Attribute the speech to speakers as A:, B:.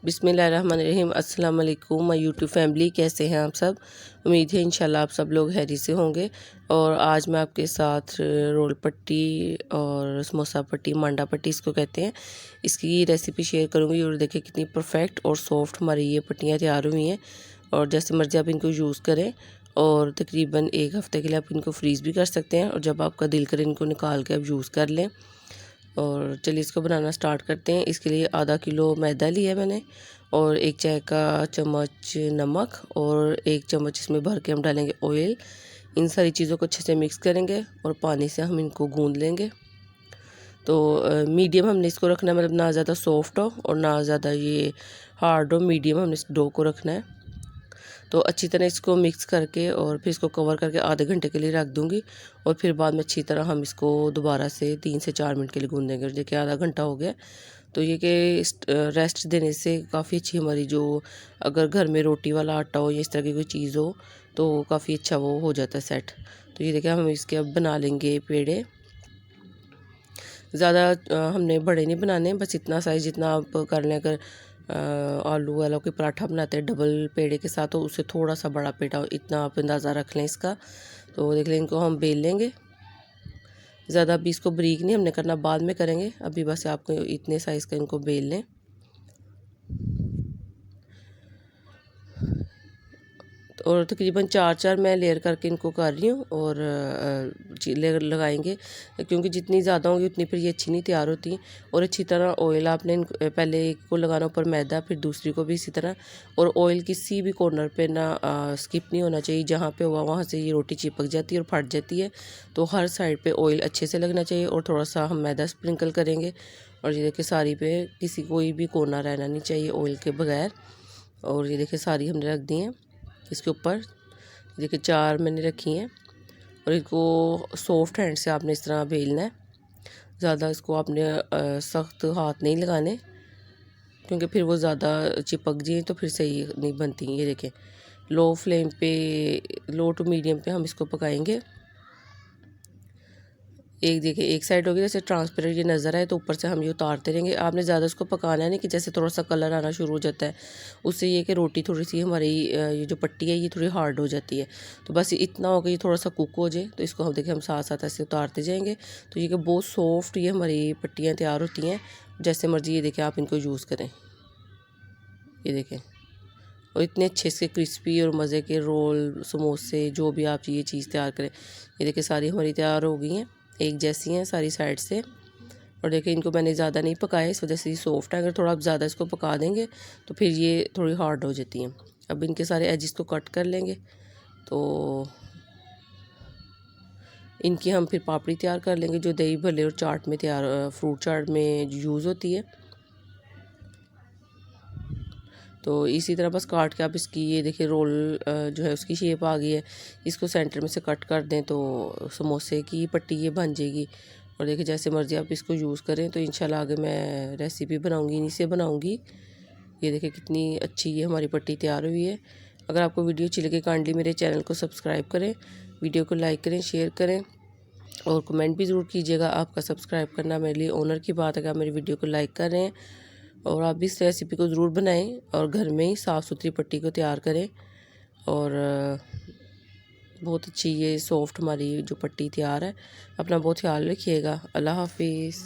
A: बिस्मिल्लाहिर्रहमानिर्रहीम। अस्सलाम वालेकुम माय यूट्यूब फैमिली, कैसे हैं आप सब। उम्मीद है इंशाल्लाह आप सब लोग हैरी से होंगे। और आज मैं आपके साथ रोल पट्टी और समोसा पट्टी, मांडा पट्टी इसको कहते हैं, इसकी रेसिपी शेयर करूंगी। और देखिए कितनी परफेक्ट और सॉफ्ट हमारी ये पट्टियाँ तैयार हुई हैं। और जैसे मर्ज़ी आप इनको यूज़ करें और तकरीबन 1 हफ़्ते के लिए आप इनको फ्रीज़ भी कर सकते हैं। और जब आपका दिल करे इनको निकाल के आप यूज़ कर लें। और चलिए इसको बनाना स्टार्ट करते हैं। इसके लिए आधा किलो मैदा लिया है मैंने, और 1 चाय का चम्मच नमक, और 1 चम्मच इसमें भर के हम डालेंगे ऑयल। इन सारी चीज़ों को अच्छे से मिक्स करेंगे और पानी से हम इनको गूंद लेंगे। तो मीडियम हमने इसको रखना है, मतलब ना ज़्यादा सॉफ्ट हो और ना ज़्यादा ये हार्ड हो, मीडियम हमने इस डो को रखना है। तो अच्छी तरह इसको मिक्स करके और फिर इसको कवर करके आधे घंटे के लिए रख दूँगी। और फिर बाद में अच्छी तरह हम इसको दोबारा से 3 से 4 मिनट के लिए गूँधेंगे। और देखिए आधा घंटा हो गया। तो ये कि रेस्ट देने से काफ़ी अच्छी हमारी जो, अगर घर में रोटी वाला आटा हो या इस तरह की कोई चीज़ हो तो काफ़ी अच्छा वो हो जाता है सेट। तो ये देखिए हम इसके अब बना लेंगे पेड़े। ज़्यादा हमने बड़े नहीं बनाने, बस इतना साइज़ जितना आप कर लें। अगर आलू वाला कोई पराठा बनाते हैं डबल पेड़े के साथ, तो उससे थोड़ा सा बड़ा पेड़ा, इतना आप अंदाज़ा रख लें इसका। तो देख लें, इनको हम बेल लेंगे। ज़्यादा अभी इसको बारीक नहीं हमने करना, बाद में करेंगे। अभी बस आपको इतने साइज़ का इनको बेल लें। और तकरीबन 4-4 मैं लेयर करके इनको कर रही हूँ। और लेयर लगाएंगे, क्योंकि जितनी ज़्यादा होंगी उतनी फिर ये अच्छी नहीं तैयार होती। और अच्छी तरह ऑयल आपने पहले एक को लगाना, ऊपर मैदा, फिर दूसरी को भी इसी तरह। और ऑयल किसी भी कॉर्नर पे ना स्किप नहीं होना चाहिए। जहाँ पे हुआ वहाँ से ये रोटी चिपक जाती है और फट जाती है। तो हर साइड पे ऑयल अच्छे से लगना चाहिए। और थोड़ा सा हम मैदा स्प्रिंकल करेंगे। और ये देखिए सारी पे किसी कोई भी कोना रहना नहीं चाहिए ऑयल के बगैर। और ये देखिए सारी हमने रख दी हैं इसके ऊपर। देखिए 4 मैंने रखी हैं। और इसको सॉफ्ट हैंड से आपने इस तरह बेलना है। ज़्यादा इसको आपने सख्त हाथ नहीं लगाने, क्योंकि फिर वो ज़्यादा चिपक जाए तो फिर सही नहीं बनती। ये देखें, लो फ्लेम पे, लो टू मीडियम पे हम इसको पकाएंगे। एक देखिए एक साइड होगी जैसे ट्रांसपेरेंट ये नज़र आए तो ऊपर से हम ये उतारते रहेंगे। आपने ज़्यादा इसको पकाना है नहीं, कि जैसे थोड़ा सा कलर आना शुरू हो जाता है, उससे ये कि रोटी थोड़ी सी हमारी ये जो पट्टी है ये थोड़ी हार्ड हो जाती है। तो बस इतना हो गया, ये थोड़ा सा कुक हो जाए तो इसको हम देखिए हम साथ साथ ऐसे उतारते जाएंगे। तो ये कि बहुत सॉफ्ट ये हमारी पट्टियाँ तैयार होती हैं। जैसे मर्जी ये देखें आप इनको यूज़ करें। ये देखें, और इतने अच्छे से क्रिस्पी और मज़े के रोल, समोसे, जो भी आप ये चीज़ तैयार करें। ये देखिए सारी हमारी तैयार हो गई हैं, एक जैसी हैं सारी साइड से। और देखिए इनको मैंने ज़्यादा नहीं पकाया, इस वजह से ये सॉफ्ट है। अगर थोड़ा आप ज़्यादा इसको पका देंगे तो फिर ये थोड़ी हार्ड हो जाती हैं। अब इनके सारे एजिस को कट कर लेंगे। तो इनकी हम फिर पापड़ी तैयार कर लेंगे, जो दही भल्ले और चाट में तैयार, फ्रूट चाट में यूज़ होती है। तो इसी तरह बस काट के आप इसकी, ये देखिए रोल जो है उसकी शेप आ गई है। इसको सेंटर में से कट कर दें तो समोसे की पट्टी ये बन जाएगी। और देखिए जैसे मर्ज़ी आप इसको यूज़ करें। तो इंशाल्लाह आगे मैं रेसिपी बनाऊंगी, इन्हीं से बनाऊंगी। ये देखिए कितनी अच्छी ये हमारी पट्टी तैयार हुई है। अगर आपको वीडियो अच्छी लगे काइंडली मेरे चैनल को सब्सक्राइब करें, वीडियो को लाइक करें, शेयर करें और कमेंट भी ज़रूर कीजिएगा। आपका सब्सक्राइब करना मेरे लिए ऑनर की बात है कि आप मेरी वीडियो को लाइक कर रहे हैं। और आप भी इस रेसिपी को ज़रूर बनाएं और घर में ही साफ़ सुथरी पट्टी को तैयार करें। और बहुत अच्छी ये सॉफ्ट हमारी जो पट्टी तैयार है। अपना बहुत ख्याल रखिएगा। अल्लाह हाफिज़।